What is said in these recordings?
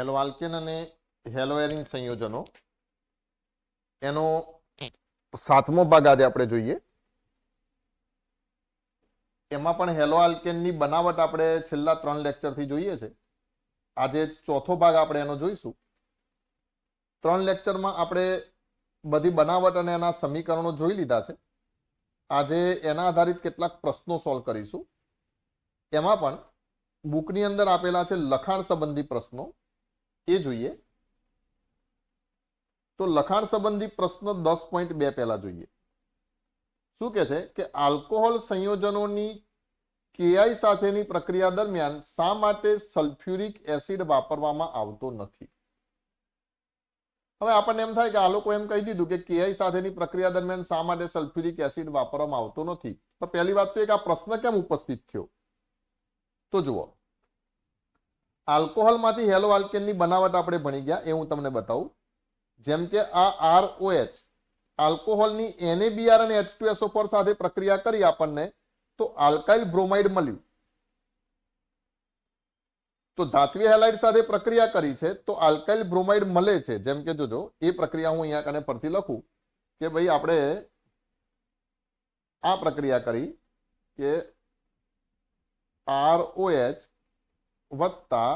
Hello alkane અને hello arene સંયોજનો એનો 7મો ભાગ આજે આપણે જોઈએ. એમાં પણ હેલો આલ્કેનની બનાવટ આપણે છેલ્લા 3 લેક્ચરથી જોઈએ છે. આજે ચોથો ભાગ આપણે એનો જોઈશું. 3 લેક્ચરમાં આપણે બધી બનાવટ અને એના સમીકરણો જોઈ લીધા છે. આજે એના આધારિત કેટલાક પ્રશ્નો સોલ્વ કરીશું. એમાં પણ બુકની અંદર આપેલા છે લખાણ સંબંધી પ્રશ્નો, એ જોઈએ. તો લખાણ સંબંધી પ્રશ્ન 10.2 પહેલા જોઈએ. શું કહે છે કે આલ્કોહોલ સંયોજનોની કેઆઈ સાથેની પ્રક્રિયા દરમિયાન શા માટે સલ્ફ્યુરિક એસિડ વાપરવામાં આવતો નથી? હવે આપણને એમ થાય કે આ લોકો એમ કહી દીધું કે કેઆઈ સાથેની પ્રક્રિયા દરમિયાન શા માટે સલ્ફ્યુરિક એસિડ વાપરવામાં આવતો નથી. પણ પહેલી વાત તો એક આ પ્રશ્ન કેમ ઉપસ્થિત થયો? તો જુઓ, આલ્કોહોલમાંથી હેલો આલ્કેનની બનાવટ આપણે ભણી ગયા, એ હું તમને બતાવું. જેમ કે આ ROH આલ્કોહોલની NaBr અને H2SO4 સાથે પ્રક્રિયા કરી આપણને તો આલ્કાઇલ બ્રોમાઇડ મળ્યું. તો ધાત્વિય હેલાઇડ સાથે પ્રક્રિયા કરી છે તો આલ્કાઇલ બ્રોમાઇડ મળે છે. જેમ કે જોજો, એ પ્રક્રિયા હું અહીંયા કને પરથી લખું કે ભાઈ આપણે આ પ્રક્રિયા કરી કે ROH વત્તા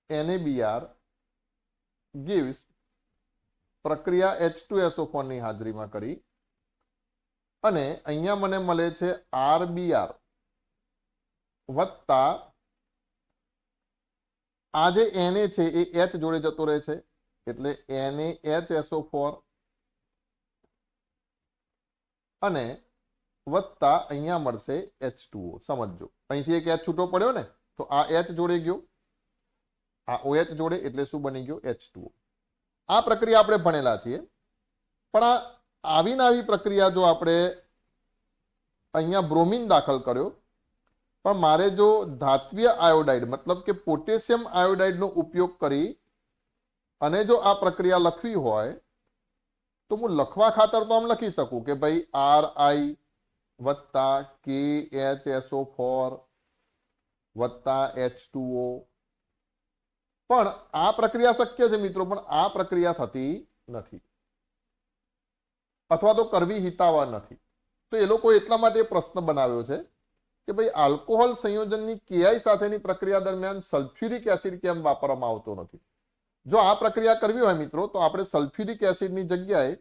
NaBr gives પ્રક્રિયા H2SO4 ની હાજરીમાં કરી અને અહીંયા મને મળે છે RBr વત્તા આ જે Na છે એ H જોડે જતો રહે છે એટલે NaHSO4 અને વત્તા અહીંયા મળશે H2O. સમજો, અહીંથી એક H છૂટો પડ્યો ને, તો આ H જોડે ગયો, આ OH જોડે, એટલે શું બની ગયો? H2O. આ પ્રક્રિયા આપણે ભણેલા છીએ. પણ આ આવી પ્રક્રિયા જો આપણે અહીંયા બ્રોમિન દાખલ કર્યો, પણ મારે જો ધાત્વિય આયોડાઇડ મતલબ કે પોટેશિયમ આયોડાઇડનો ઉપયોગ કરી અને જો આ પ્રક્રિયા લખવી હોય તો હું લખવા ખાતર તો આમ લખી શકું કે ભાઈ RI વત્તા KHSO4 વત્તા H2O. પણ આ પ્રક્રિયા શક્ય છે મિત્રો, પણ આ પ્રક્રિયા થતી નથી અથવા તો કરવી હિતાવહ નથી. તો એ લોકો એટલા માટે પ્રશ્ન બનાવ્યો છે કે ભાઈ આલ્કોહોલ સંયોજનની કેઆઈ સાથેની પ્રક્રિયા દરમિયાન સલ્ફ્યુરિક એસિડ કેમ વાપરવામાં આવતો નથી? જો આ પ્રક્રિયા કરવી હોય મિત્રો તો આપણે સલ્ફ્યુરિક એસિડની જગ્યાએ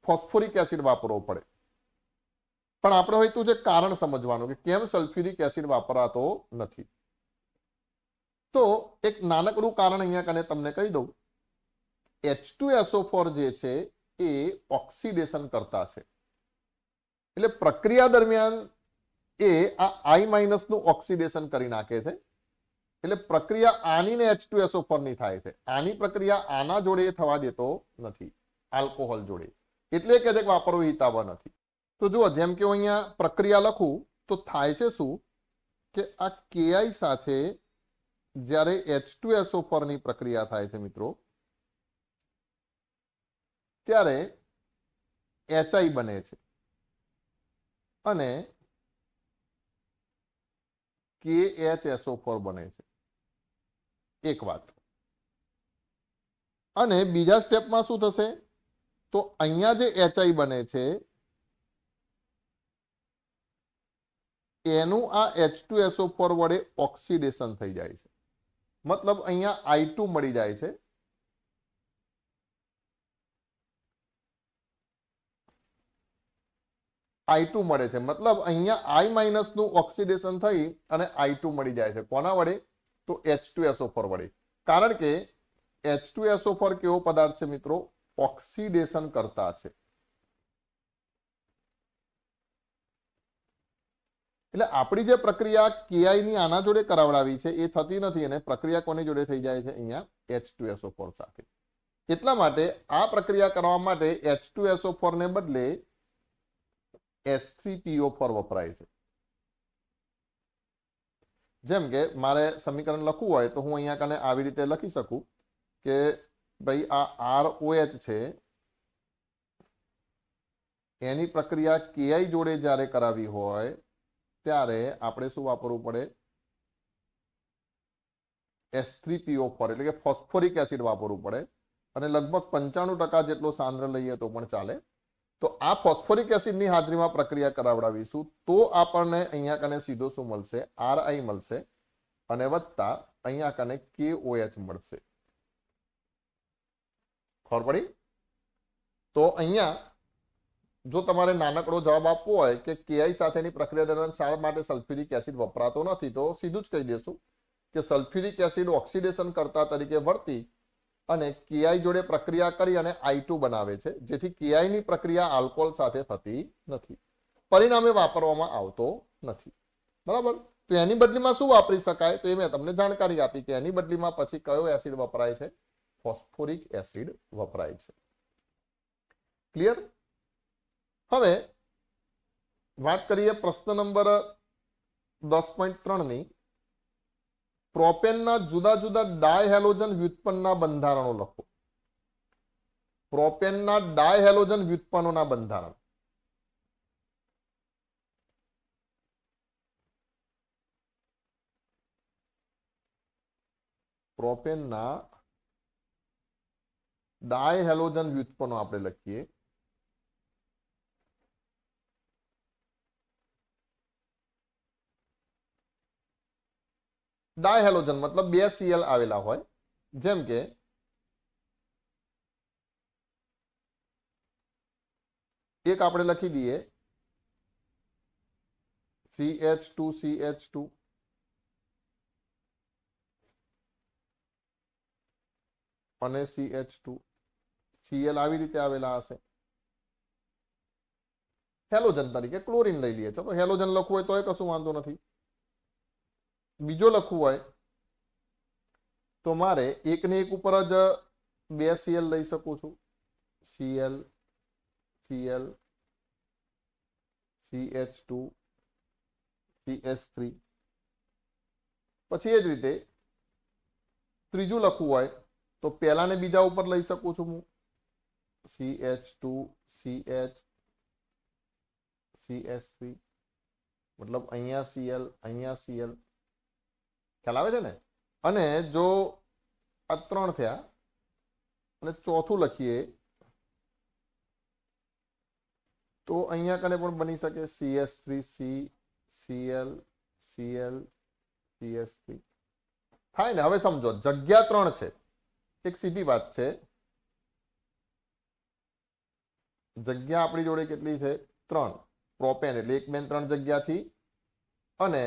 ફોસ્ફોરિક એસિડ વાપરવો પડે. પણ આપણે હોય તો જે કારણ સમજવાનું કે કેમ સલ્ફ્યુરિક એસિડ વાપરાતો નથી. તો એક નાનકડું કારણ અહીંયા કને તમને કહી દઉં. H2SO4 જે છે એ ઓક્સિડેશન કરતા છે. એટલે પ્રક્રિયા દરમિયાન એ આ I- નું ઓક્સિડેશન કરી નાખે છે. એટલે પ્રક્રિયા આની ને H2SO4 ની થાય છે. આની પ્રક્રિયા આના જોડે થવા દેતો નથી, આલ્કોહોલ જોડે. એટલે કે વાપરવું હિતાવહ નથી. તો જુઓ, જેમ કે હું અહીંયા પ્રક્રિયા લખું તો થાય છે શું કે આ KI સાથે જ્યારે H2SO4 ની પ્રક્રિયા થાય છે મિત્રો, ત્યારે HI બને છે અને KHSO4 બને છે. એક વાત. અને બીજા સ્ટેપમાં શું થશે તો અહીંયા જે HI બને છે એનું આ H2SO4 વડે ઓક્સિડેશન થઈ જાય છે. મતલબ અહીંયા I2 મળી જાય છે. I2 મળે છે, મતલબ અહીંયા I- નું ઓક્સિડેશન થઈ અને I2 મળી જાય છે. કોના વડે? તો H2SO4 વડે. કારણ કે H2SO4 કેવો પદાર્થ છે મિત્રો? ઓક્સિડેશન કરતા છે. એટલે આપણી જે પ્રક્રિયા KI ની આના જોડે કરાવડાવી છે એ થતી નથી અને પ્રક્રિયા કોની જોડે થઈ જાય છે? અહીંયા H2SO4 સાથે. એટલા માટે આ પ્રક્રિયા કરવા માટે H2SO4 ને બદલે H3PO4 વપરાય છે. જેમ કે મારે સમીકરણ લખવું હોય તો હું અહીંયા કને આવી રીતે લખી શકું કે ભાઈ આ ROH છે એની પ્રક્રિયા KI જોડે જ્યારે કરાવી હોય ત્યારે આપણે શું વાપરવું પડે? H3PO4 એટલે કે ફોસ્ફોરિક એસિડ વાપરવું પડે અને લગભગ 95% જેટલો સાંદ્ર લઈએ તો પણ ચાલે. તો આ ફોસ્ફોરિક એસિડની હાજરીમાં પ્રક્રિયા કરાવડાવીશું તો આપણને અહીંયા કને સીધો શું મળશે? RI મળશે અને વત્તા અહીંયા કને KOH મળશે. ખબર પડી? તો અહીંયા જો તમારે નાનકડો જવાબ આપવો હોય કે KI સાથેની પ્રક્રિયા દરમિયાન શા માટે સલ્ફ્યુરિક એસિડ વપરાતો નથી, તો સીધું જ કહી દેશું કે સલ્ફ્યુરિક એસિડ ઓક્સિડેશન કરતા તરીકે વર્તી અને KI જોડે પ્રક્રિયા કરી અને I2 બનાવે છે, જેથી KI ની પ્રક્રિયા આલ્કોહોલ સાથે થતી નથી, પરિણામે વાપરવામાં આવતો નથી. બરાબર? તો એની બદલીમાં શું વાપરી શકાય? તો એ મેં તમને જાણકારી આપી કે એની બદલીમાં પછી કયો એસિડ વપરાય છે? ફોસ્ફોરિક એસિડ વપરાય છે. ક્લિયર? હવે વાત કરીએ પ્રશ્ન નંબર 10.3 ની. પ્રોપેનના જુદા જુદા ડાયહેલોજન વ્યુત્પન્નના બંધારણો લખો. પ્રોપેનના ડાયહેલોજન વ્યુત્પન્નોના બંધારણ. પ્રોપેનના ડાયહેલોજન વ્યુત્પન્નો આપણે લખીએ. ડાયહેલોજન મતલબ 2 Cl આવેલા હોય, જેમ કે એક આપણે લખી દઈએ CH2CH2 અને CH2 Cl આવી રીતે આવેલા હશે. હેલોજન તરીકે ક્લોરીન લઈ લઈએ. ચલો હેલોજન લખવું હોય તોય કશું વાંધો નથી. બીજો લખવું હોય તો મારે એકને એક ઉપર જ 2 Cl લઈ શકું છું. Cl Cl CH2 CH3. પછી એ જ રીતે ત્રીજું લખવું હોય તો પહેલાને બીજા ઉપર લઈ શકું છું હું. CH2 CH CH3 મતલબ અહીંયા Cl અહીંયા Cl. ખ્યાલ આવે છે ને? અને જો આ 3 થયા અને ચોથું લખીએ તો અહીંયા કને પણ બની શકે CH3C Cl Cl CH3 થાય ને? હવે સમજો જગ્યા 3 છે. એક સીધી વાત છે, જગ્યા આપણી જોડે કેટલી છે? 3. પ્રોપેન એટલે 1 2 3 જગ્યાથી અને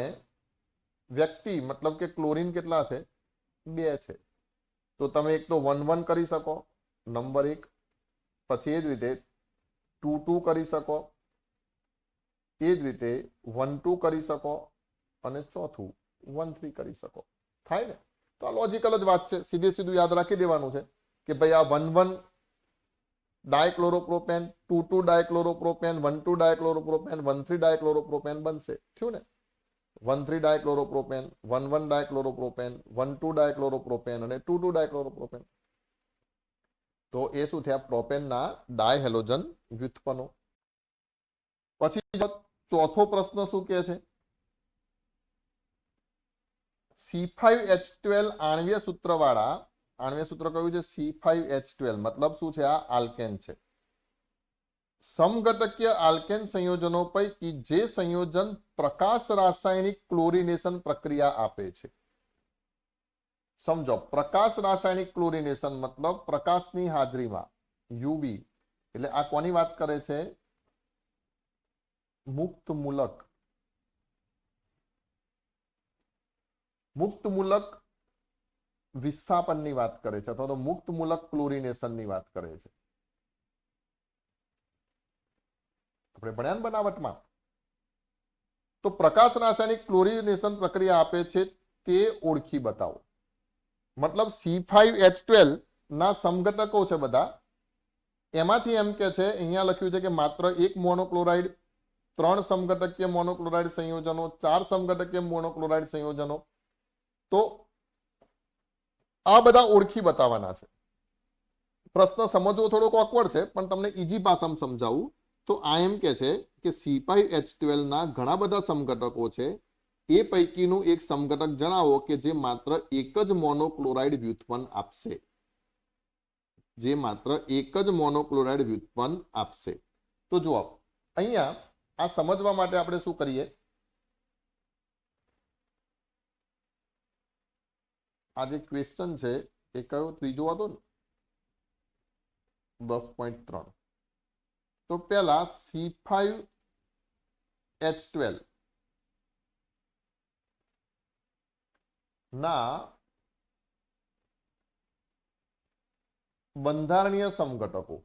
વ્યક્તિ મતલબ કે ક્લોરીન કેટલા છે? 2 છે. તો તમે એક તો 1 1 કરી શકો, નંબર 1. પછી એ જ રીતે 2 2 કરી શકો, એ જ રીતે 1 2 કરી શકો અને ચોથું 1 3 કરી શકો. થાય ને? તો આ લોજિકલ જ વાત છે. સીધે સીધું યાદ રાખી દેવાનું છે કે ભાઈ આ 1 1 ડાયક્લોરોપ્રોપેન, 2 2 ડાયક્લોરોપ્રોપેન, 1 2 ડાયક્લોરોપ્રોપેન, 1 3 ડાયક્લોરોપ્રોપેન બનશે. થયું ને? 1 3 ડાયક્લોરોપ્રોપેન, 1 1 ડાયક્લોરોપ્રોપેન, 1 2 ડાયક્લોરોપ્રોપેન અને 2 2 ડાયક્લોરોપ્રોપેન. તો એ શું થયા? પ્રોપેનના ડાયહેલોજન વ્યુત્પન્નો. પછી ચોથો પ્રશ્ન શું કહે છે? C5H12 આણ્વીય સૂત્રવાળા, આણ્વીય સૂત્ર કયું છે? C5H12 મતલબ શું છે? આ આલ્કેન છે. સમઘટકીય આલ્કેન સંયોજનો પૈકી જે સંયોજન પ્રકાશ રાસાયણિક ક્લોરિનેશન પ્રક્રિયા આપે છે. સમજો, પ્રકાશ રાસાયણિક ક્લોરિનેશન મતલબ પ્રકાશની હાજરીમાં UV એટલે આ કોની વાત કરે છે? મુક્ત મૂલક વિસ્થાપનની વાત કરે છે અથવા તો મુક્ત મૂલક ક્લોરિનેશનની વાત કરે છે. આપણે ભણ્યા ને બનાવટમાં. તો પ્રકાશ રાસાયણિક ક્લોરિનેશન પ્રક્રિયા આપે છે તે ઓળખી બતાવો. મતલબ C5H12 ના સમઘટકો છે બધા, એમાંથી એમ કે છે અહીંયા લખ્યું છે કે માત્ર 1 મોનોક્લોરાઇડ, 3 સમઘટકીય મોનોક્લોરાઇડ સંયોજનો, 4 સમઘટકીય મોનોક્લોરાઇડ સંયોજનો. તો આ બધા ઓળખી બતાવવાના છે. પ્રશ્ન સમજવો થોડોક ઓકવર્ડ છે પણ તમને ઈઝી ભાષામાં સમજાવું તો આ એમ કે છે કે C5H12 ના ઘણા બધા સમઘટકો છે એ પૈકીનું એક સમઘટક જણાવો કે જે માત્ર એક જ મોનોક્લોરાઇડ વ્યુત્પન્ન આપશે, જે માત્ર એક જ મોનોક્લોરાઇડ વ્યુત્પન્ન આપશે. તો જુઓ અહીંયા આ સમજવા માટે આપણે શું કરીએ, આ જે ક્વેશ્ચન છે એ કયો ત્રીજો હતો ને 10.3. તો પહેલા C5H12 ના બંધારણીય સમઘટકો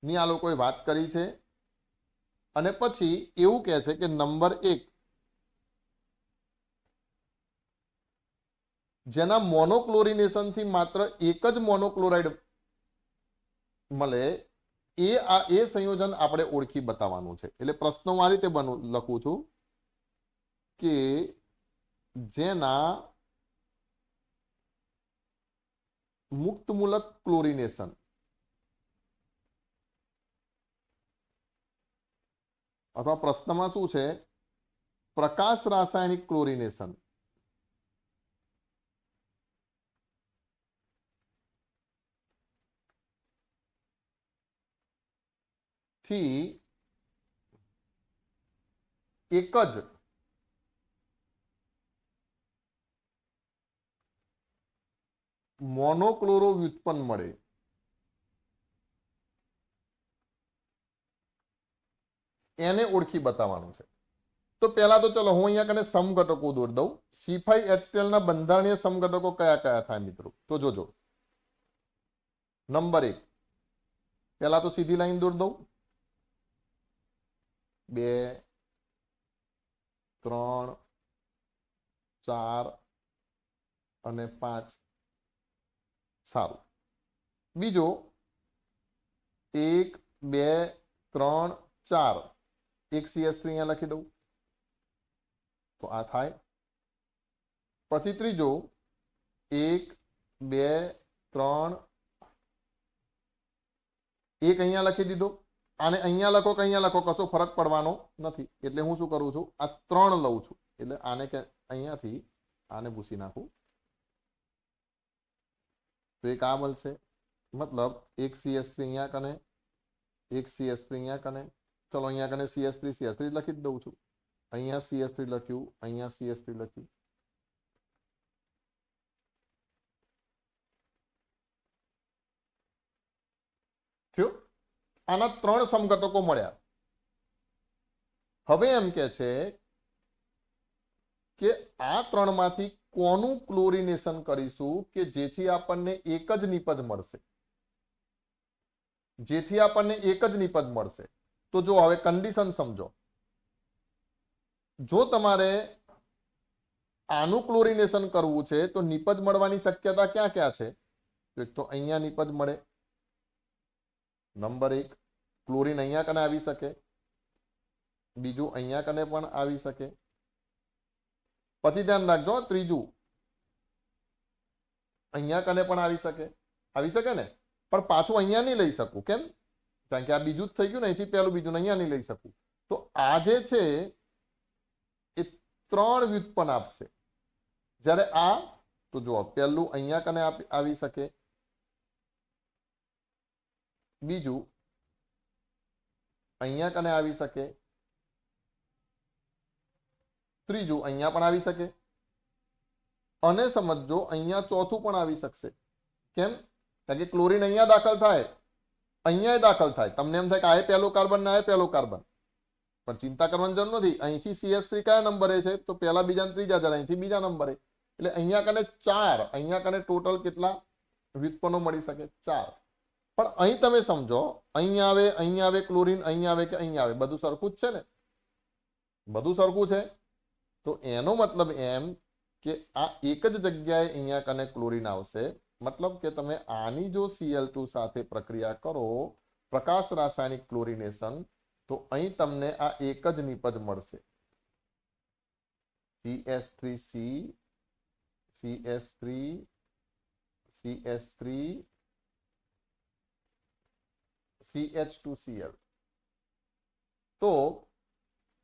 ની આ લોકોએ વાત કરી છે અને પછી એવું કહે છે કે નંબર 1 જેના મોનોક્લોરિનેશનથી માત્ર એક જ મોનોક્લોરાઇડ મળે એ સંયોજન આપણે ઓળખી બતાવવાનું છે. એટલે પ્રશ્નો આ રીતે લખું છું કે જેના મુક્તમૂલક ક્લોરિનેશન અથવા પ્રશ્નમાં શું છે, પ્રકાશ રાસાયણિક ક્લોરિનેશન થી એક જ મોનોક્લોરો વ્યુત્પન્ન મળે એને ઓળખી બતાવવાનું છે. તો પહેલા તો ચલો હું અહીંયા કને સમઘટકો દોરી દઉં. C5H12 ના બંધારણીય સમઘટકો કયા કયા થાય મિત્રો? તો જોજો. નંબર 1 પહેલા તો સીધી લાઈન દોરી દઉં, 2 3 4 અને 5. સારું. બીજો 1 2 3 4 એક CH3 અહીંયા લખી દઉં તો આ થાય. પછી ત્રીજો 1 2 3 એક અહીંયા લખી દીધો. આને અહીંયા લખો કે અહીંયા લખો કશો ફરક પડવાનો નથી. એટલે હું શું કરું છું, આ 3 લઉં છું. એટલે આને કે અહીંયાથી આને ભૂસી નાખું તો એક આ મળશે. મતલબ એક CH3 અહીંયા કને, એક CH3 અહીંયા કને. ચલો અહીંયા કને CH3 લખી જ દઉં છું. અહીંયા CH3 લખ્યું, અહીંયા CH3 લખ્યું. થયું? આના 3 સમઘટકો મળ્યા. હવે એમ કે છે કે આ 3 માંથી કોનું ક્લોરિનેશન કરીશું કે જેથી આપણને એક જ નિપજ મળશે, જેથી આપણને એક જ નિપજ મળશે. તો જો હવે કન્ડિશન સમજો. જો તમારે આનું ક્લોરિનેશન કરવું છે તો નિપજ મળવાની શક્યતા ક્યાં ક્યાં છે? એક તો અહીંયા નિપજ મળે, નંબર 1 ક્લોરીન અહીંયા કને આવી શકે, બીજું અહીંયા કને પણ આવી શકે. પછી ધ્યાન રાખજો ત્રીજું અહીંયા કને પણ આવી શકે ને, પણ પાછું અહીંયા નહીં લઈ શકું. કેમ? કારણ કે આ બીજું જ થઈ ગયું ને, અહીંથી પહેલું બીજું અહીંયા નહીં લઈ શકું. તો આ જે છે એ 3 વ્યુત્પન્ન આપશે. જ્યારે આ તો જુઓ પહેલું અહીંયા કને આવી શકે, બીજું અહીંયા કને આવી શકે, ત્રીજું અહીંયા પણ આવી શકે અને સમજો અહીંયા ચોથું પણ આવી શકશે. કેમ? કારણ કે ક્લોરીન અહીંયા દાખલ થાય, અહીંયા દાખલ થાય. તમને એમ થાય કે આ પહેલો કાર્બન ના આ પહેલો કાર્બન, પણ ચિંતા કરવાની જરૂર નથી. અહીંથી CH3 કયા નંબરે છે? તો પહેલા બીજા ત્રીજા, જ્યારે અહીંથી બીજા નંબરે. એટલે અહીંયા કને 4, અહીંયા કને ટોટલ કેટલા વ્યુત્પન્નો મળી શકે? 4. પણ અહીં તમે સમજો, અહીંયા આવે ક્લોરીન, અહીંયા આવે કે અહીંયા આવે, બધું સરખું જ છે ને? બધું સરખું છે. તો એનો મતલબ એમ કે આ એક જ જગ્યાએ અહીંયા કને ક્લોરીન આવશે. મતલબ કે તમે આની જો Cl2 સાથે પ્રક્રિયા કરો, પ્રકાશ રાસાયણિક ક્લોરિનેશન, તો અહીં તમને આ એક જ નિપજ મળશે. CH3C, CH3, CH3, CH2Cl. તો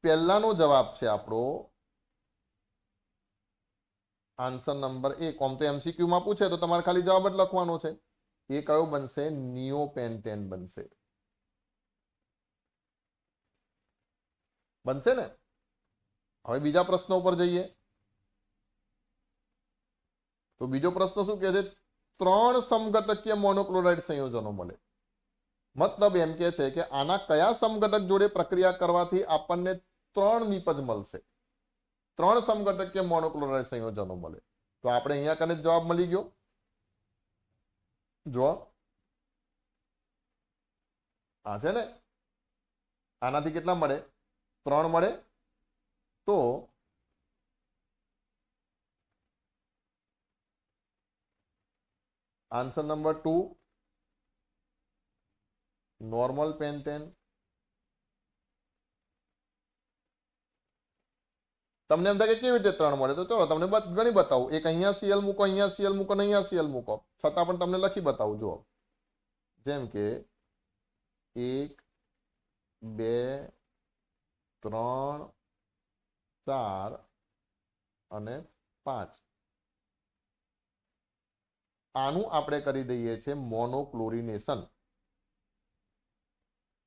પહેલાનો જવાબ છે આપણો આન્સર નંબર એ. કોમ તો એમસીક્યુ માં પૂછે તો તમારે ખાલી જવાબ જ લખવાનો છે. એ કયો બનશે? નિયોપેન્ટેન બનશે. બનશે ને? હવે બીજા પ્રશ્નો ઉપર જઈએ. તો બીજો પ્રશ્ન શું કહે છે? 3 સમઘટકીય મોનોક્લોરાઇડ સંયોજનો મળે. મતલબ એમ કે છે કે આના કયા સમઘટક જોડે પ્રક્રિયા કરવાથી આપણને 3 નિપજ મળશે? 3 સમઘટકીય મોનોક્લોરાઇડ સંયોજનો મળે. તો આપણે અહીંયા કને જવાબ મળી ગયો. જો આ છે ને, આનાથી કેટલા મળે? 3 મળે. તો આન્સર નંબર 2 નોર્મલ પેન્ટેન. તમને એમ થાય કે કેવી રીતે 3 મળે? તો ચલો તમને ગણી બતાવું. એક અહીંયા સીએલ મૂકો, અહીંયા સીએલ મૂકો ને અહીંયા સીએલ મૂકો, છતાં પણ તમને લખી બતાવું. જુઓ, જેમ કે 1 2 3 4 અને 5. આનું આપણે કરી દઈએ છીએ મોનોક્લોરિનેશન,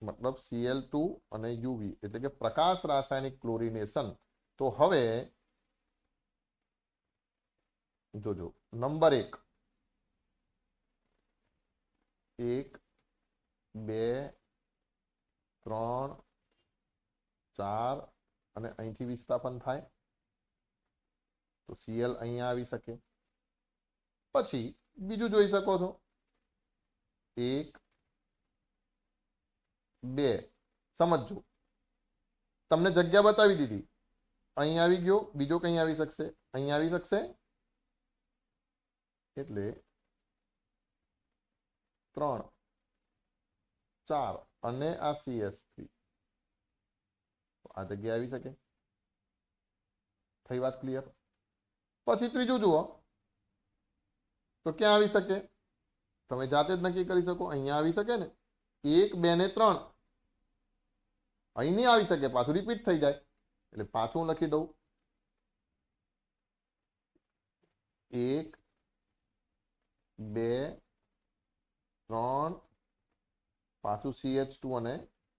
મતલબ Cl2 અને UV, એટલે કે પ્રકાશ રાસાયણિક ક્લોરિનેશન. તો હવે જોજો, નંબર 1 1 2 3 4 અને અહીંથી વિસ્થાપન થાય તો Cl અહીંયા આવી શકે. પછી બીજું જોઈ શકો છો, 1 2. સમજો, તમને જગ્યા બતાવી દીધી. અહીં આવી ગયો, બીજો કઈ આવી શકશે? અહીં આવી શકશે. એટલે 3 4 અને આ CS3 આ જગ્યા આવી શકે. થઈ વાત ક્લિયર? પછી ત્રીજું જુઓ તો ક્યાં આવી શકે? તમે જાતે જ નક્કી કરી શકો. અહીંયા આવી શકે ને. 1 2 ને 3 અહીં નહીં આવી શકે, પાછું રિપીટ થઈ જાય. એટલે પાછું લખી દઉં, 1 2 3 પાછું CH2 અને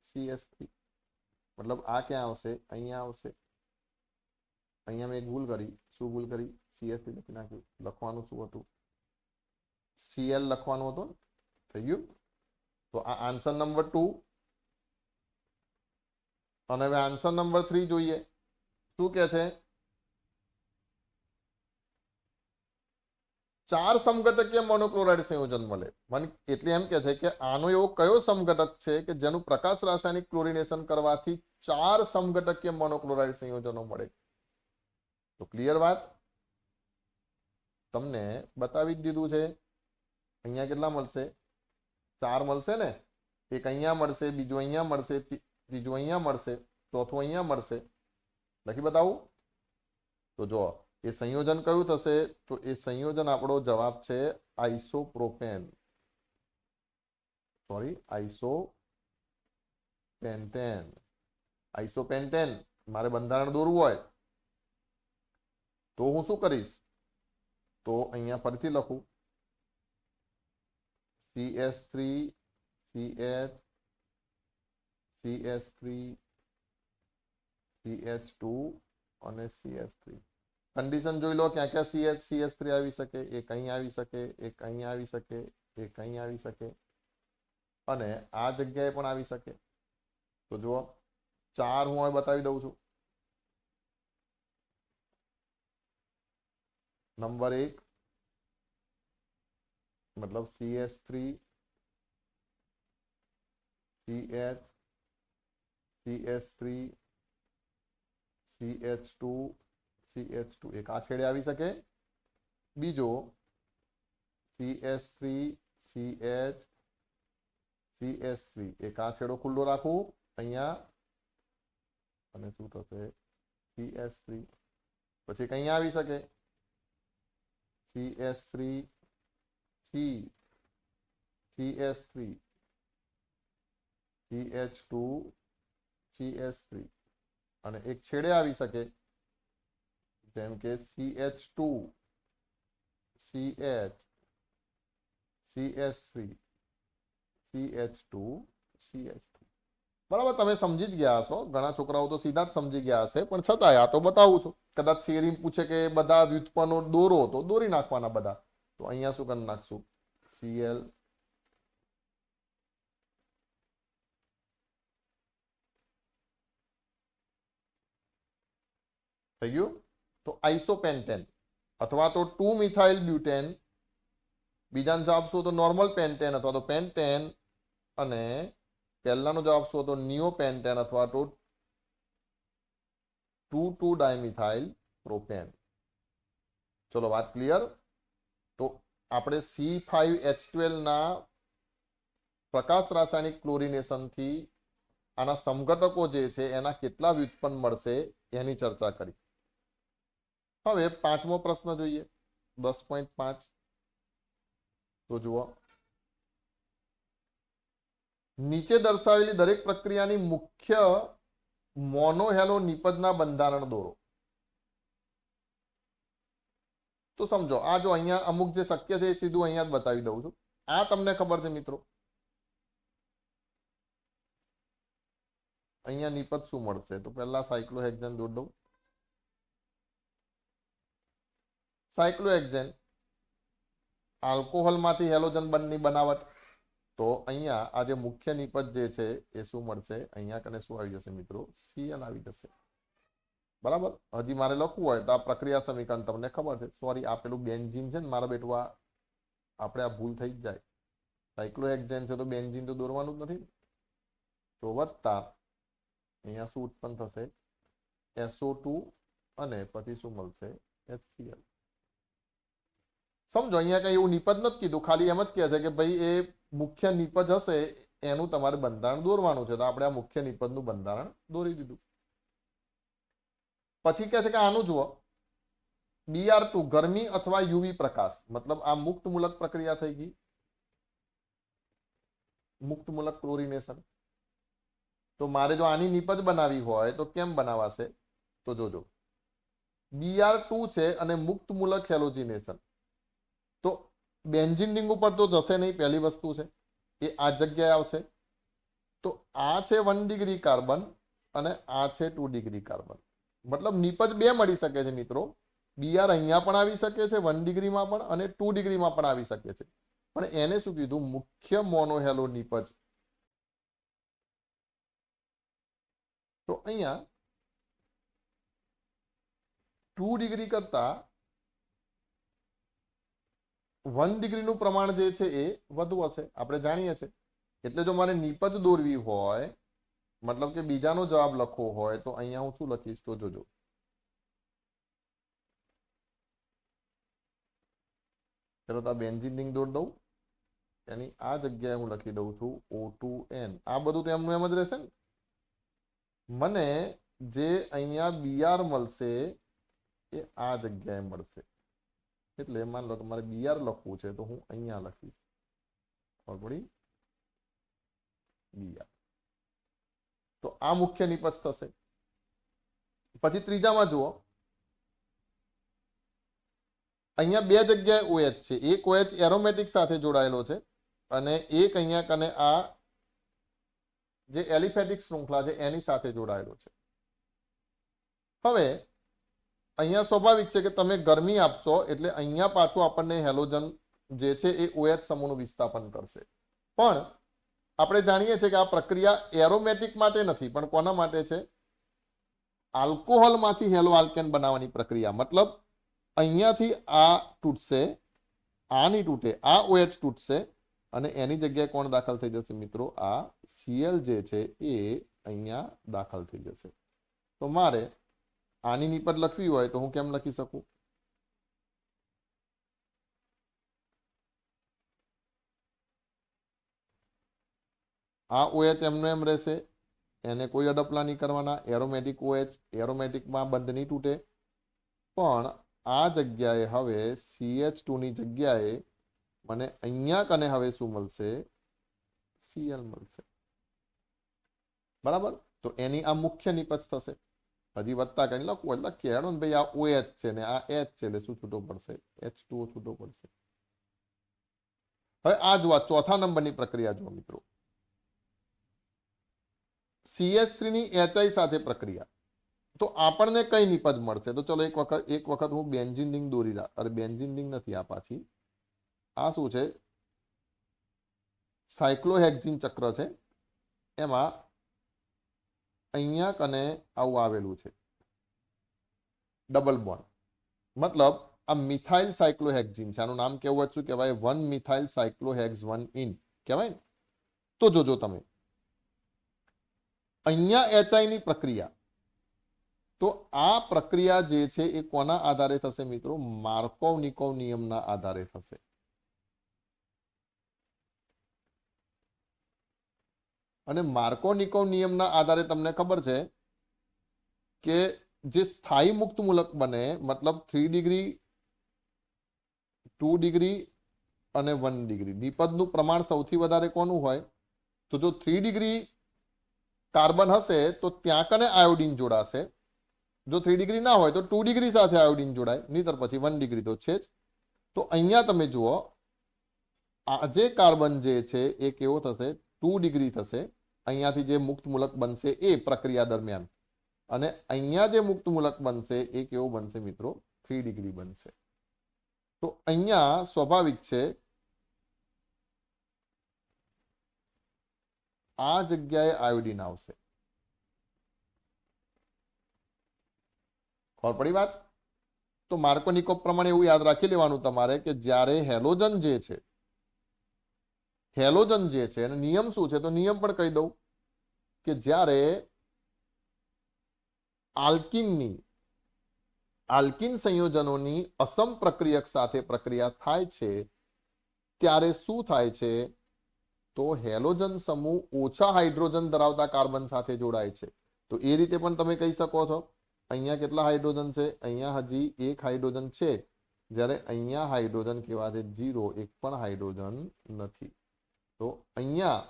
CS3. મતલબ આ ક્યાં આવશે? અહીંયા આવશે. અહીંયા મેં એક ભૂલ કરી. શું ભૂલ કરી? CS3 લખી નાખ્યું. લખવાનું શું હતું? Cl લખવાનું હતું. થઈ ગયું. તો આ આન્સર નંબર 2. અને હવે આન્સર નંબર 3 જોઈએ. શું કે છે? 4 સમઘટકીય મોનોક્લોરાઇડ સંયોજન મળે. એટલે એમ કે છે કે આનો એવો કયો સમઘટક છે કે જેનું પ્રકાશ રાસાયણિક ક્લોરિનેશન કરવાથી 4 સમઘટકીય મોનોક્લોરાઇડ સંયોજનો મળે? તો ક્લિયર વાત? તમને બતાવી જ દીધું છે. અહીંયા કેટલા મળશે? 4 મળશે ને. એક અહીંયા મળશે, બીજું અહીંયા મળશે, ત્રીજું અહીંયા મળશે, ચોથું અહીંયા મળશે. લખી બતાવું? તો જો એ સંયોજન કયું થશે? તો એ સંયોજન આપણો જવાબ છે આઇસોપ્રોપેન. સોરી, આઇસોપેન્ટેન. આઇસોપેન્ટેન મારે બંધારણ દોરવું હોય તો હું શું કરીશ? તો અહીંયા ફરીથી લખું, CS3 CH CS3 CH2 અને CS3. કન્ડિશન જોઈ લો, ક્યાં ક્યાં CS3 આવી શકે? એક અહીં આવી શકે, એક અહીં આવી શકે, એક અહીં આવી શકે, અને આ જગ્યાએ પણ આવી શકે. તો જુઓ, 4 હું હવે બતાવી દઉં છું. નંબર 1 મતલબ CS3 CH CS3 CH2 CH2 એક આ છેડે આવી શકે. બીજો CS3 CH CS3 એક આ છેડો ખુલ્લો રાખું અહીંયા, અને શું થશે? CS3. પછી કઈ આવી શકે? CS3 C CS3 CH2 CH3 અને એક છેડે આવી શકે જેમ કે CH2 CH CH3 CH2 CH3 બરાબર. તમે સમજી જ ગયા હશો, ઘણા છોકરાઓ તો સીધા જ સમજી ગયા હશે, પણ છતાંય આ તો બતાવું છું. કદાચ થિયરી પૂછે કે બધા વ્યુત્પન્નો દોરો તો દોરી નાખવાના બધા. તો અહીંયા શું કરી નાખશું, Cl થઈ ગયું. તો આઇસોપેન્ટેન અથવા તો 2 મિથાઇલ બ્યુટેન, બીજાનો જવાબ શું તો નોર્મલ પેન્ટેન અથવા તો પેન્ટેન, અને પહેલાનો જવાબ શું હતો નિયોપેન્ટેન અથવા તો 2,2 ડાયમિથાઇલ પ્રોપેન. ચલો વાત ક્લિયર. તો આપણે C5H12 ના પ્રકાશ રાસાયણિક ક્લોરિનેશન થી આના સમઘટકો જે છે એના કેટલા વ્યુત્પન્ન મળશે એની ચર્ચા કરી. હવે પાંચમો પ્રશ્ન જોઈએ, 10.5. તો જુઓ, નીચે દર્શાવેલી દરેક પ્રક્રિયાની મુખ્ય મોનોહેલો નિપજના બંધારણ દોરો. તો સમજો, આ જો અહીંયા અમુક જે શક્ય છે એ સીધું અહીંયા જ બતાવી દઉં છું. આ તમને ખબર છે મિત્રો, અહીંયા નિપજ શું મળશે? તો પહેલા સાયક્લોહેક્ઝેન દોરી દઉં. સાયક્લોહેક્ઝેન આલ્કોહોલમાંથી હેલોજન બંધની બનાવટ. તો અહીંયા આ જે મુખ્ય નિપજ જે છે એ શું મળશે? અહીંયા કને શું આવી જશે મિત્રો? Cl આવી જશે. બરાબર. હજી મારે લખવું હોય તો આ પ્રક્રિયા સમીકરણ તમને ખબર છે. સોરી, આ પેલું બેન્ઝીન છે ને મારા બેટું, આપણે આ ભૂલ થઈ જ જાય. સાયક્લોહેક્ઝેન છે તો બેન્ઝીન તો દોરવાનું જ નથી. તો વત્તા અહીંયા શું ઉત્પન્ન થશે? SO2 અને પછી શું મળશે? HCl. સમજો, અહીંયા કઈ એવું નિપજ નથી કીધું, ખાલી એમ જ કહે છે કે ભાઈ એ મુખ્ય નિપજ હશે એનું તમારે બંધારણ દોરવાનું છે. તો આપણે આ મુખ્ય નિપજનું બંધારણ દોરી દીધું. પછી કહે છે કે આનું જુઓ, Br2 ગરમી અથવા યુવી પ્રકાશ, મતલબ આ મુક્ત મૂલક પ્રક્રિયા થઈ ગઈ, મુક્ત મૂલક ક્લોરિનેશન. તો મારે જો આની નિપજ બનાવી હોય તો કેમ બનાવાશે? તો જોજો, Br2 છે અને મુક્ત મૂલક હેલોજિનેશન. તો બેન્ઝીન રિંગ ઉપર તો જશે નહીં, પહેલી વસ્તુ છે એ આ જગ્યાએ આવશે. તો આ છે 1 ડિગ્રી કાર્બન અને આ છે 2 ડિગ્રી કાર્બન. મતલબ નિપજ બે મળી શકે છે મિત્રો. Br અહીંયા પણ આવી શકે છે 1 ડિગ્રીમાં પણ, અને 2 ડિગ્રીમાં પણ આવી શકે છે. પણ એને શું કીધું? મુખ્ય મોનોહેલો નિપજ. તો અહીંયા 2 ડિગ્રી કરતા 1 ડિગ્રીનું પ્રમાણ જે છે એ વધુ હશે, આપણે જાણીએ છીએ. એટલે જો મારે નિપજ દોરવી હોય, મતલબ કે બીજાનો જવાબ લખવો હોય, તો અહીંયા હું શું લખીશ? તો જોજો, ચલો તો આ બેન્ઝીન રિંગ દોરી દઉં. એની આ જગ્યાએ હું લખી દઉં છું O2N. આ બધું તો એમનું એમ જ રહેશે ને. મને જે અહીંયા Br મળશે એ આ જગ્યાએ મળશે. એટલે માન લો કે મારે Br લખવું છે તો હું અહીંયા લખીશ Br. તો આ મુખ્ય નિપજ થશે. પછી ત્રીજામાં જુઓ, અહીંયા બે જગ્યાએ OH છે. એક OH એરોમેટિક સાથે જોડાયેલો છે અને એક અહીંયા કને આ જે એલિફેટિક શૃંખલા છે એની સાથે જોડાયેલો છે. હવે અહીંયા સ્વાભાવિક છે કે તમે ગરમી આપશો એટલે અહીંયા પાછું આપણને હેલોજન જે છે એ OH સમૂહનું વિસ્થાપન કરશે. પણ આપણે જાણીએ છીએ કે આ પ્રક્રિયા એરોમેટિક માટે નથી, પણ કોના માટે છે? આલ્કોહોલમાંથી હેલો આલ્કેન બનાવવાની પ્રક્રિયા. મતલબ અહીંયાથી આ તૂટશે, આની તૂટે, આ OH તૂટશે અને એની જગ્યાએ કોણ દાખલ થઈ જશે મિત્રો? આ Cl જે છે એ અહીંયા દાખલ થઈ જશે. તો મારે આની નિપજ લખવી હોય તો હું કેમ લખી શકું? આ OH એમનો એમ રહેશે, એને કોઈ અડપલા નહીં કરવાના. એરોમેટિક OH, એરોમેટિકમાં બંધ નહીં તૂટે. પણ આ જગ્યાએ હવે CH2 ની જગ્યાએ મને અહીંયા કને હવે શું મળશે? Cl મળશે. બરાબર. તો એની આ મુખ્ય નિપજ થશે. હજી વત્તા કઈ લખવું એટલે લખીએ હેડો ને ભાઈ, આ OH છે ને આ H છે એટલે શું છૂટો પડશે? H2O છૂટો પડશે. હવે આ જુઓ, ચોથા નંબરની પ્રક્રિયા જુઓ મિત્રો, CH3 ની HI સાથે પ્રક્રિયા. તો આપણને કઈ નિપજ મળશે? તો ચલો એક વખત હું બેન્ઝીન રિંગ દોરી રહ્યા. અરે બેન્ઝીન રિંગ નથી, આ પાછી આ શું છે? સાયક્લોહેક્ઝીન ચક્ર છે. એમાં અહીંયા કને આવું આવેલું છે ડબલ બોન્ડ, મતલબ આ મિથાઇલ સાયક્લોહેક્ઝીન છે. આનું નામ કેવું શું કહેવાય? 1 મિથાઇલ સાયક્લોહેક્સ 1 ઇન કહેવાય ને. તો જોજો તમે અહીંયા HI ની પ્રક્રિયા, તો આ પ્રક્રિયા જે છે એ કોના આધારે થશે મિત્રો? માર્કોવ-નિકોવ નિયમના આધારે થશે. અને માર્કો-નિકોવ નિયમના આધારે તમને ખબર છે કે જે સ્થાયી મુક્ત મૂલક બને, મતલબ 3 ડિગ્રી, 2 ડિગ્રી અને 1 ડિગ્રી, નિપજનું પ્રમાણ સૌથી વધારે કોનું હોય? તો જો 3 ડિગ્રી કાર્બન હશે તો ત્યાં કને આયોડીન જોડાશે. જો 3 ડિગ્રી ના હોય તો 2 ડિગ્રી સાથે આયોડીન જોડાય, નહીતર પછી 1 ડિગ્રી તો છે જ. તો અહીંયા તમે જુઓ, આ જે કાર્બન જે છે એ કેવો થશે? 2 ડિગ્રી થશે. અહીંયાથી જે મુક્ત મૂલક બનશે એ પ્રક્રિયા દરમિયાન, અને અહીંયા જે મુક્ત મૂલક બનશે એ કેવો બનશે મિત્રો? 3 ડિગ્રી બનશે. તો અહીંયા સ્વાભાવિક છે આ જગ્યાએ આયોડીન આવશે. ખબર પડી વાત? તો માર્કો-નિકોવ પ્રમાણે એવું યાદ રાખી લેવાનું તમારે કે જ્યારે હેલોજન જે છે, અને નિયમ શું છે? તો નિયમ પણ કહી દઉં કે જ્યારે આલ્કિન સંયોજનોની અસમ પ્રક્રિયક સાથે પ્રક્રિયા થાય છે ત્યારે શું થાય છે? તો હેલોજન સમૂહ ઓછા હાઇડ્રોજન ધરાવતા કાર્બન સાથે જોડાય છે. તો એ રીતે પણ તમે કહી શકો છો, અહીંયા કેટલા હાઇડ્રોજન છે? અહીંયા હજી 1 હાઇડ્રોજન છે, જ્યારે અહીંયા હાઇડ્રોજન કેવા છે? 0, એક પણ હાઇડ્રોજન નથી. તો અહીંયા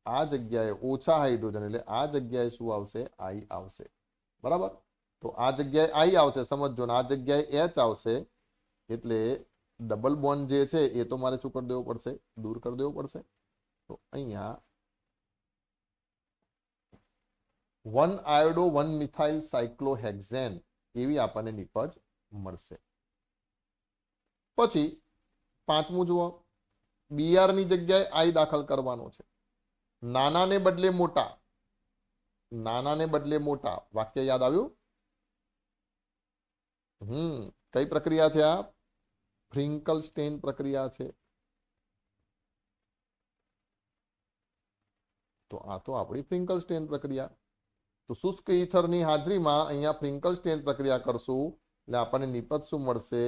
આ જગ્યાએ ઓછા હાઇડ્રોજન, એટલે આ જગ્યાએ શું આવશે? I આવશે. બરાબર? તો આ જગ્યાએ I આવશે, સમજો ને. આ જગ્યાએ H આવશે, એટલે ડબલ બોન્ડ જે છે એ તો મારે શું કરી દેવો પડશે? દૂર કરી દેવો પડશે. તો અહીંયા 1 આયોડો 1 મિથાઇલ સાયક્લોહેક્ઝેન એવી આપણને નિપજ મળશે. પછી પાંચમું જુઓ, Br ની જગ્યાએ I દાખલ કરવાનો છે. નાનાને બદલે મોટા, નાનાને બદલે મોટા, વાક્ય યાદ આવ્યું? કઈ પ્રક્રિયા છે આ? ફ્રિંકલ-સ્ટેન પ્રક્રિયા છે. તો આ તો આપણી ફ્રિંકલ-સ્ટેન પ્રક્રિયા. તો શુષ્ક ઈથરની હાજરીમાં અહીંયા ફ્રિંકલ-સ્ટેન પ્રક્રિયા કરશું એટલે આપણને નિપજ શું મળશે?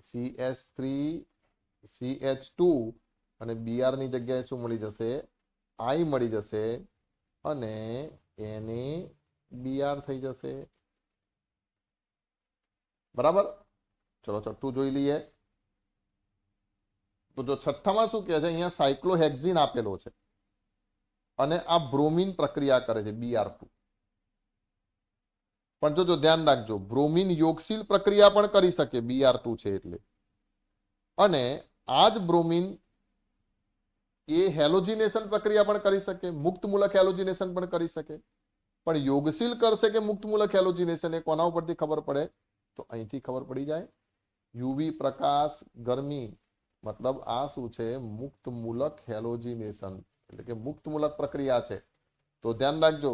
CH3 CH2 અને Br ની જગ્યાએ શું મળી જશે? I મળી જશે, અને NaBr થઈ જશે. બરાબર? ચલો છઠ્ઠું જોઈ લઈએ. તો જો છઠ્ઠામાં શું કહે છે? અહીંયા સાયક્લોહેક્ઝીન આપેલો છે અને આ બ્રોમિન પ્રક્રિયા કરે છે Br2. પણ જો ધ્યાન રાખજો, બ્રોમિન યોગશીલ પ્રક્રિયા પણ કરી શકે, Br2 છે એટલે. અને આ જ બ્રોમિન એ હેલોજિનેશન પ્રક્રિયા પણ કરી શકે, મુક્ત મૂલક હેલોજિનેશન પણ કરી શકે. પણ યોગશીલ કરશે કે મુક્ત મૂલક હેલોજિનેશન, એ કોના ઉપરથી ખબર પડે? તો અહીંથી ખબર પડી જાય. UV પ્રકાશ, ગરમી, મતલબ આ શું છે? મુક્ત મૂલક હેલોજિનેશન, એટલે કે મુક્ત મૂલક પ્રક્રિયા છે. તો ધ્યાન રાખજો,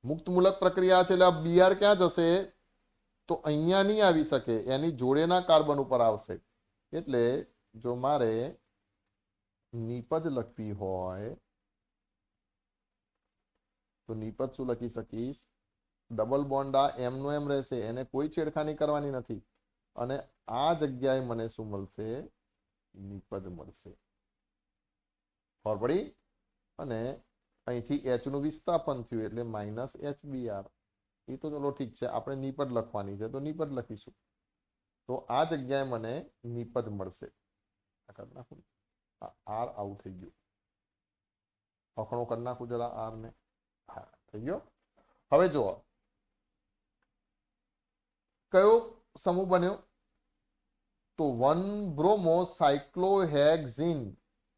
મુક્ત મૂલક પ્રક્રિયા છે એટલે આ Br ક્યાં જશે? તો અહીંયા નહીં આવી શકે, એની જોડેના કાર્બન ઉપર આવશે. એટલે જો મારે નિપજ લખવી હોય તો નિપજ શું લખી શકીશ? ડબલ બોન્ડ આ એમ નો એમ રહેશે, એને કોઈ છેડખાની કરવાની નથી, અને આ જગ્યાએ મને શું મળશે? નિપજ મળશે. ખબર પડી? અને અહીંથી H નું વિસ્થાપન થયું એટલે -HBr. એ તો ચલો ઠીક છે, આપણે નિપજ લખવાની છે તો નિપજ લખીશું. તો આ જગ્યાએ મને નિપજ મળશે. R આવું થઈ ગયું. અખણો કરી નાખું જરા આર ને. હા, થઈ ગયો. હવે જુઓ કયો સમૂહ બન્યો, તો 1 બ્રોમો સાયક્લોહેક્ઝીન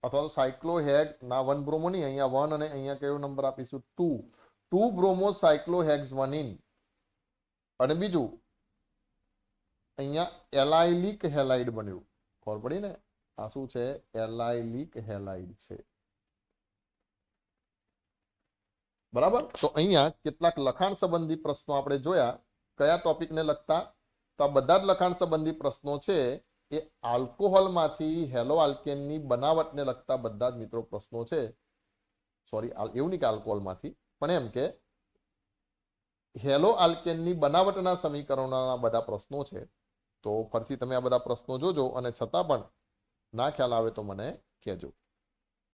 અથવા તો સાયક્લોહેગ ના 1 બ્રોમો નહીં, અહીંયા 1 અને અહીંયા કયો નંબર આપીશું 2 બ્રોમો સાયક્લોહેક્ઝવનિન. અને બીજું અહીંયા એલાઇલિક હેલાઇડ બન્યું. ખબર પડી ને, આ શું છે? એલાઇલિક હેલાઇડ છે. બરાબર. તો અહીંયા કેટલાક લખાણ સંબંધી પ્રશ્નો આપણે જોયા. કયા ટોપિકને લગતા? તો આ બધા જ લખાણ સંબંધી પ્રશ્નો છે એ આલ્કોહોલમાંથી હેલો આલ્કેનની બનાવટને લગતા બધા જ મિત્રો પ્રશ્નો છે. સોરી, એવું નહીં કે આલ્કોહોલમાંથી, પણ એમ કે હેલો આલ્કેનની બનાવટના સમીકરણોના બધા પ્રશ્નો છે. તો ફરીથી તમે આ બધા પ્રશ્નો જોજો અને છતાં પણ ના ખ્યાલ આવે તો મને કહેજો.